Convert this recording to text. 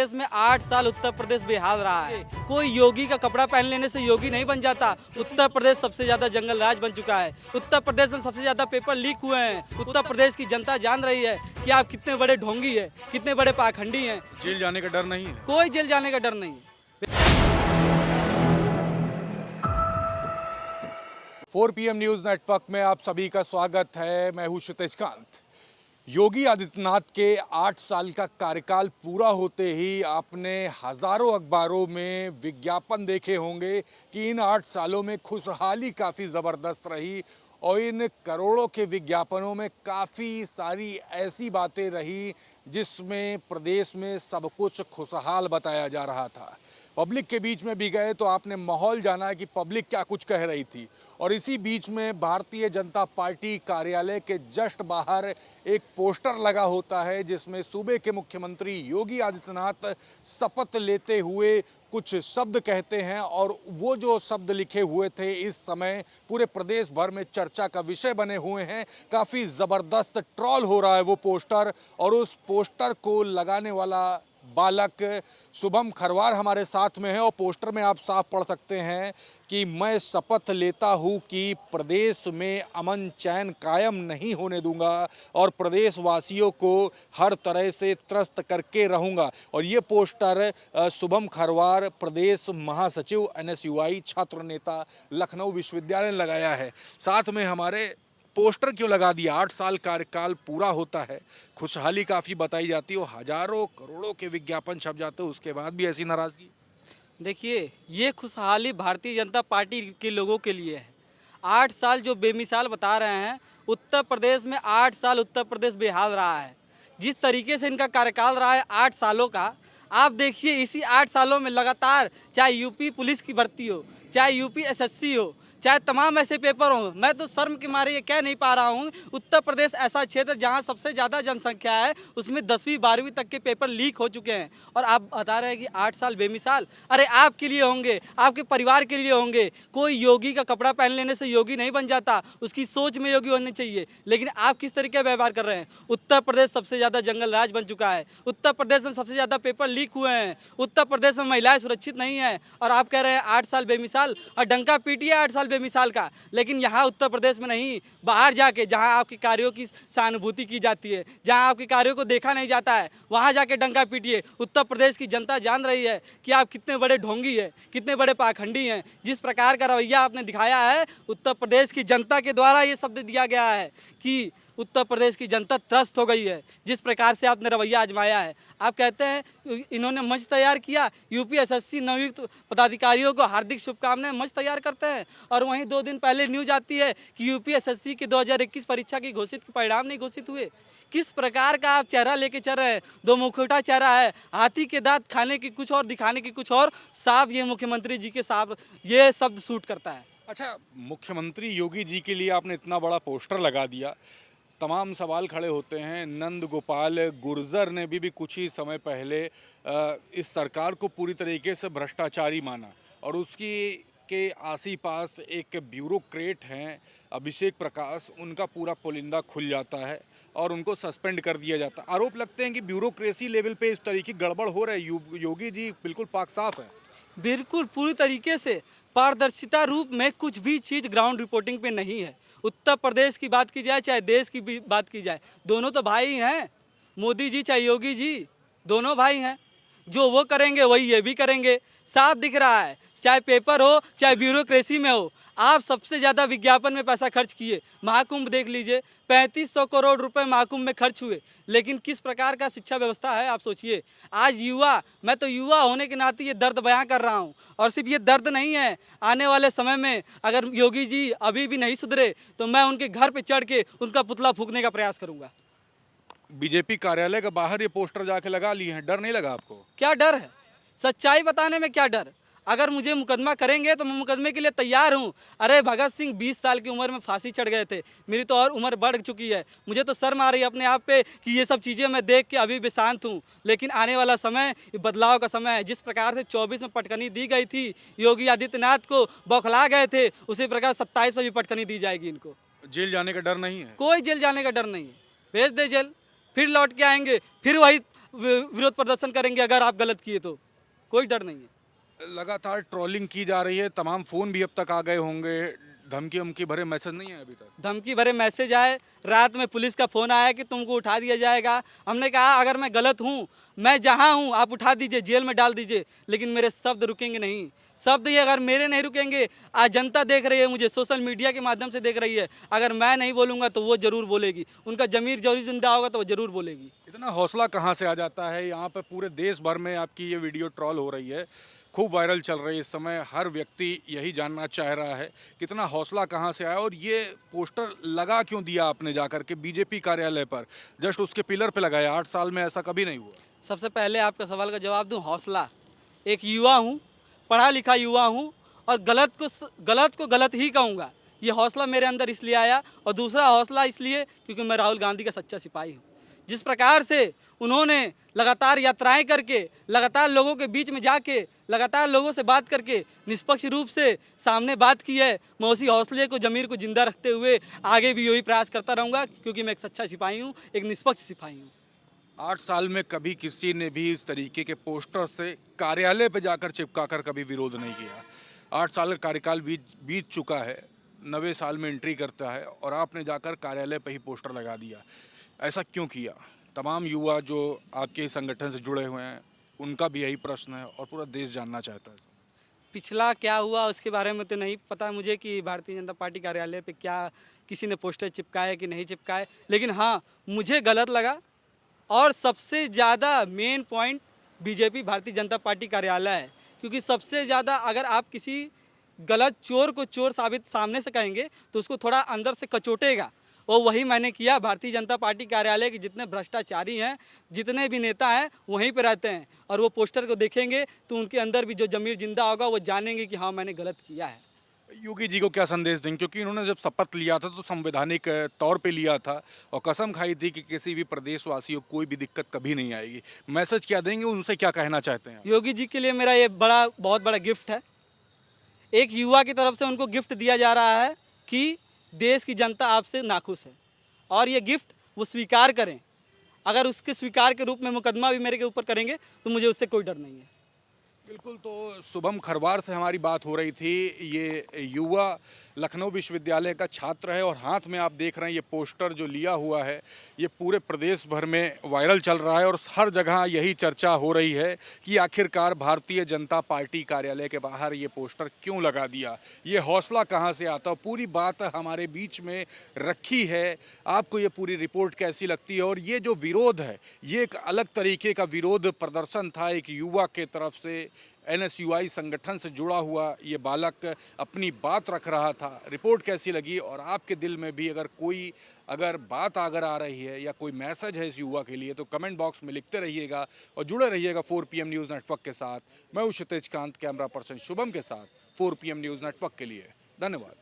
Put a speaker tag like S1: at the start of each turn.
S1: प्रदेश में 8 साल उत्तर प्रदेश बेहाल रहा है। कोई योगी का कपड़ा पहन लेने से योगी नहीं बन जाता। उत्तर प्रदेश सबसे ज्यादा जंगल राज बन चुका है। उत्तर प्रदेश में सबसे ज्यादा पेपर लीक हुए हैं। उत्तर प्रदेश की जनता जान रही है कि आप कितने बड़े ढोंगी है, कितने बड़े पाखंडी हैं।
S2: जेल जाने का डर नहीं है।
S1: कोई जेल जाने का डर नहीं है।
S2: 4 PM न्यूज नेटवर्क में आप सभी का स्वागत है। मैं हूं क्षितिज कांत। योगी आदित्यनाथ के 8 साल का कार्यकाल पूरा होते ही आपने हजारों अखबारों में विज्ञापन देखे होंगे कि इन 8 सालों में खुशहाली काफ़ी ज़बरदस्त रही और इन करोड़ों के विज्ञापनों में काफ़ी सारी ऐसी बातें रही जिसमें प्रदेश में सब कुछ खुशहाल बताया जा रहा था। पब्लिक के बीच में भी गए तो आपने माहौल जाना कि पब्लिक क्या कुछ कह रही थी। और इसी बीच में भारतीय जनता पार्टी कार्यालय के जस्ट बाहर एक पोस्टर लगा होता है जिसमें सूबे के मुख्यमंत्री योगी आदित्यनाथ शपथ लेते हुए कुछ शब्द कहते हैं और वो जो शब्द लिखे हुए थे इस समय पूरे प्रदेश भर में चर्चा का विषय बने हुए हैं। काफ़ी ज़बरदस्त ट्रोल हो रहा है वो पोस्टर और उस पोस्टर को लगाने वाला बालक शुभम खरवार हमारे साथ में है और पोस्टर में आप साफ पढ़ सकते हैं कि मैं शपथ लेता हूं कि प्रदेश में अमन चैन कायम नहीं होने दूंगा और प्रदेशवासियों को हर तरह से त्रस्त करके रहूंगा। और ये पोस्टर शुभम खरवार प्रदेश महासचिव NSUI छात्र नेता लखनऊ विश्वविद्यालय ने लगाया है। साथ में हमारे पोस्टर क्यों लगा दिया? 8 साल कार्यकाल पूरा होता है, खुशहाली काफ़ी बताई जाती है और हजारों करोड़ों के विज्ञापन छप जाते हैं, उसके बाद भी ऐसी नाराज़गी।
S1: देखिए, ये खुशहाली भारतीय जनता पार्टी के लोगों के लिए है। 8 साल जो बेमिसाल बता रहे हैं, उत्तर प्रदेश में 8 साल उत्तर प्रदेश बेहाल रहा है। जिस तरीके से इनका कार्यकाल रहा है 8 सालों का, आप देखिए इसी 8 सालों में लगातार चाहे यूपी पुलिस की भर्ती हो, चाहे यूपी SSC हो, चाहे तमाम ऐसे पेपर हों, मैं तो शर्म के मारे ये कह नहीं पा रहा हूँ। उत्तर प्रदेश ऐसा क्षेत्र जहाँ सबसे ज़्यादा जनसंख्या है, उसमें 10वीं 12वीं तक के पेपर लीक हो चुके हैं और आप बता रहे हैं कि 8 साल बेमिसाल। अरे आपके लिए होंगे, आपके परिवार के लिए होंगे। कोई योगी का कपड़ा पहन लेने से योगी नहीं बन जाता, उसकी सोच में योगी होनी चाहिए। लेकिन आप किस तरीके का व्यवहार कर रहे हैं? उत्तर प्रदेश सबसे ज़्यादा जंगल राज बन चुका है। उत्तर प्रदेश में सबसे ज़्यादा पेपर लीक हुए हैं। उत्तर प्रदेश में महिलाएं सुरक्षित नहीं हैं और आप कह रहे हैं 8 साल बेमिसाल और डंका पीटिए 8 साल बेमिसाल का। लेकिन यहाँ उत्तर प्रदेश में नहीं, बाहर जाके जहाँ आपके कार्यों की सहानुभूति की जाती है, जहाँ आपके कार्यों को देखा नहीं जाता है, वहाँ जाके डंका पीटिए। उत्तर प्रदेश की जनता जान रही है कि आप कितने बड़े ढोंगी है, कितने बड़े पाखंडी हैं। जिस प्रकार का रवैया आपने दिखाया है, उत्तर प्रदेश की जनता के द्वारा ये शब्द दिया गया है कि उत्तर प्रदेश की जनता त्रस्त हो गई है। जिस प्रकार से आपने रवैया आजमाया है, आप कहते हैं इन्होंने मंच तैयार किया, यूपी SSC नवनियुक्त पदाधिकारियों को हार्दिक शुभकामनाएं, मंच तैयार करते हैं और वहीं 2 दिन पहले न्यूज आती है कि यूपी SSC के 2021 परीक्षा की घोषित परिणाम नहीं घोषित हुए। किस प्रकार का आप चेहरा लेके चल रहे हैं? 2 मुखौटा चेहरा है, हाथी के दांत खाने की कुछ और दिखाने की कुछ और। साफ ये मुख्यमंत्री जी के साफ ये शब्द सूट करता है।
S2: अच्छा, मुख्यमंत्री योगी जी के लिए आपने इतना बड़ा पोस्टर लगा दिया, तमाम सवाल खड़े होते हैं। नंद गोपाल गुर्जर ने भी कुछ ही समय पहले इस सरकार को पूरी तरीके से भ्रष्टाचारी माना और उसकी के आसी पास एक ब्यूरोक्रेट हैं अभिषेक प्रकाश, उनका पूरा पुलिंदा खुल जाता है और उनको सस्पेंड कर दिया जाता है। आरोप लगते हैं कि ब्यूरोक्रेसी लेवल पे इस तरीके की गड़बड़ हो रही है। योगी जी बिल्कुल पाक साफ है।
S1: बिल्कुल पूरी तरीके से पारदर्शिता रूप में कुछ भी चीज़ ग्राउंड रिपोर्टिंग पे नहीं है। उत्तर प्रदेश की बात की जाए चाहे देश की भी बात की जाए, दोनों तो भाई हैं। मोदी जी चाहे योगी जी, दोनों भाई हैं। जो वो करेंगे वही ये भी करेंगे। साफ दिख रहा है, चाहे पेपर हो चाहे ब्यूरोक्रेसी में हो। आप सबसे ज़्यादा विज्ञापन में पैसा खर्च किए। महाकुंभ देख लीजिए, 3500 करोड़ रुपए महाकुंभ में खर्च हुए। लेकिन किस प्रकार का शिक्षा व्यवस्था है आप सोचिए। आज युवा, मैं तो युवा होने के नाते ये दर्द बयां कर रहा हूं और सिर्फ ये दर्द नहीं है, आने वाले समय में अगर योगी जी अभी भी नहीं सुधरे तो मैं उनके घर पे चढ़ के उनका पुतला फूंकने का प्रयास करूंगा।
S2: बीजेपी कार्यालय के बाहर ये पोस्टर जाके लगा लिए हैं, डर नहीं लगा आपको?
S1: क्या डर है? सच्चाई बताने में क्या डर? अगर मुझे मुकदमा करेंगे तो मैं मुकदमे के लिए तैयार हूँ। अरे भगत सिंह 20 साल की उम्र में फांसी चढ़ गए थे, मेरी तो और उम्र बढ़ चुकी है। मुझे तो शर्म आ रही है अपने आप पे कि ये सब चीज़ें मैं देख के अभी भी शांत हूँ। लेकिन आने वाला समय ये बदलाव का समय है। जिस प्रकार से 24 में पटकनी दी गई थी, योगी आदित्यनाथ को बौखला गए थे, उसी प्रकार 27 में भी पटकनी दी जाएगी इनको।
S2: जेल जाने का डर नहीं है?
S1: कोई जेल जाने का डर नहीं है। भेज दे जेल, फिर लौट के आएंगे, फिर वही विरोध प्रदर्शन करेंगे अगर आप गलत किए तो। कोई डर नहीं है।
S2: लगातार ट्रोलिंग की जा रही है, तमाम फ़ोन भी अब तक आ गए होंगे, धमकी वमकी भरे मैसेज नहीं है अभी तक?
S1: धमकी भरे मैसेज आए, रात में पुलिस का फ़ोन आया कि तुमको उठा दिया जाएगा। हमने कहा अगर मैं गलत हूँ, मैं जहाँ हूँ आप उठा दीजिए, जेल में डाल दीजिए, लेकिन मेरे शब्द रुकेंगे नहीं। शब्द ये अगर मेरे नहीं रुकेंगे, आज जनता देख रही है मुझे, सोशल मीडिया के माध्यम से देख रही है, अगर मैं नहीं बोलूँगा तो वो ज़रूर बोलेगी, उनका ज़मीर जरूर जिंदा होगा तो वो ज़रूर बोलेगी।
S2: इतना हौसला कहाँ से आ जाता है? यहाँ पे पूरे देश भर में आपकी ये वीडियो ट्रोल हो रही है, खूब वायरल चल रही है इस समय, हर व्यक्ति यही जानना चाह रहा है कितना हौसला कहाँ से आया और ये पोस्टर लगा क्यों दिया आपने जाकर के बीजेपी कार्यालय पर? जस्ट उसके पिलर पे लगाया, 8 साल में ऐसा कभी नहीं हुआ।
S1: सबसे पहले आपका सवाल का जवाब दूं, हौसला। एक युवा हूं, पढ़ा लिखा युवा हूं और गलत को गलत ही कहूँगा। ये हौसला मेरे अंदर इसलिए आया और दूसरा हौसला इसलिए क्योंकि मैं राहुल गांधी का सच्चा सिपाही हूँ। जिस प्रकार से उन्होंने लगातार यात्राएं करके, लगातार लोगों के बीच में जाके, लगातार लोगों से बात करके निष्पक्ष रूप से सामने बात की है, मैं उसी हौसले को, ज़मीर को जिंदा रखते हुए आगे भी यही प्रयास करता रहूँगा क्योंकि मैं एक सच्चा सिपाही हूँ, एक निष्पक्ष सिपाही हूँ।
S2: 8 साल में कभी किसी ने भी इस तरीके के पोस्टर से कार्यालय पे जाकर चिपकाकर कभी विरोध नहीं किया। 8 साल का कार्यकाल बीत चुका है, 90 साल में एंट्री करता है और आपने जाकर कार्यालय पे ही पोस्टर लगा दिया। ऐसा क्यों किया? तमाम युवा जो आपके संगठन से जुड़े हुए हैं, उनका भी यही प्रश्न है और पूरा देश जानना चाहता है।
S1: पिछला क्या हुआ उसके बारे में तो नहीं पता मुझे कि भारतीय जनता पार्टी कार्यालय पे क्या किसी ने पोस्टर चिपकाए कि नहीं चिपकाए, लेकिन हाँ मुझे गलत लगा। और सबसे ज़्यादा main point BJP Bharatiya Janata party कार्यालय है, क्योंकि सबसे ज़्यादा अगर आप किसी गलत चोर को चोर साबित सामने से कहेंगे तो उसको थोड़ा अंदर से कचोटेगा, और वही मैंने किया। भारतीय जनता पार्टी कार्यालय के जितने भ्रष्टाचारी हैं, जितने भी नेता हैं, वहीं पर रहते हैं और वो पोस्टर को देखेंगे तो उनके अंदर भी जो ज़मीर जिंदा होगा वो जानेंगे कि हाँ मैंने गलत किया है।
S2: योगी जी को क्या संदेश देंगे, क्योंकि इन्होंने जब शपथ लिया था तो संवैधानिक तौर पे लिया था और कसम खाई थी कि किसी भी प्रदेशवासियों को कोई भी दिक्कत कभी नहीं आएगी। मैसेज क्या देंगे, उनसे क्या कहना चाहते हैं?
S1: योगी जी के लिए मेरा ये बहुत बड़ा गिफ्ट है। एक युवा की तरफ से उनको गिफ्ट दिया जा रहा है कि देश की जनता आपसे नाखुश है और ये गिफ्ट वो स्वीकार करें। अगर उसके स्वीकार के रूप में मुकदमा भी मेरे के ऊपर करेंगे तो मुझे उससे कोई डर नहीं है।
S2: बिल्कुल, तो शुभम खरवार से हमारी बात हो रही थी। ये युवा लखनऊ विश्वविद्यालय का छात्र है और हाथ में आप देख रहे हैं ये पोस्टर जो लिया हुआ है, ये पूरे प्रदेश भर में वायरल चल रहा है और हर जगह यही चर्चा हो रही है कि आखिरकार भारतीय जनता पार्टी कार्यालय के बाहर ये पोस्टर क्यों लगा दिया, ये हौसला कहाँ से आता है। पूरी बात हमारे बीच में रखी है। आपको ये पूरी रिपोर्ट कैसी लगती है? और ये जो विरोध है, ये एक अलग तरीके का विरोध प्रदर्शन था एक युवा के तरफ से। NSUI संगठन से जुड़ा हुआ ये बालक अपनी बात रख रहा था। रिपोर्ट कैसी लगी और आपके दिल में भी अगर बात अगर आ रही है या कोई मैसेज है इस युवा के लिए तो कमेंट बॉक्स में लिखते रहिएगा और जुड़े रहिएगा 4 PM न्यूज़ नेटवर्क के साथ। मैं हूँ क्षितिज कांत, कैमरा पर्सन शुभम के साथ 4 PM न्यूज़ नेटवर्क के लिए। धन्यवाद।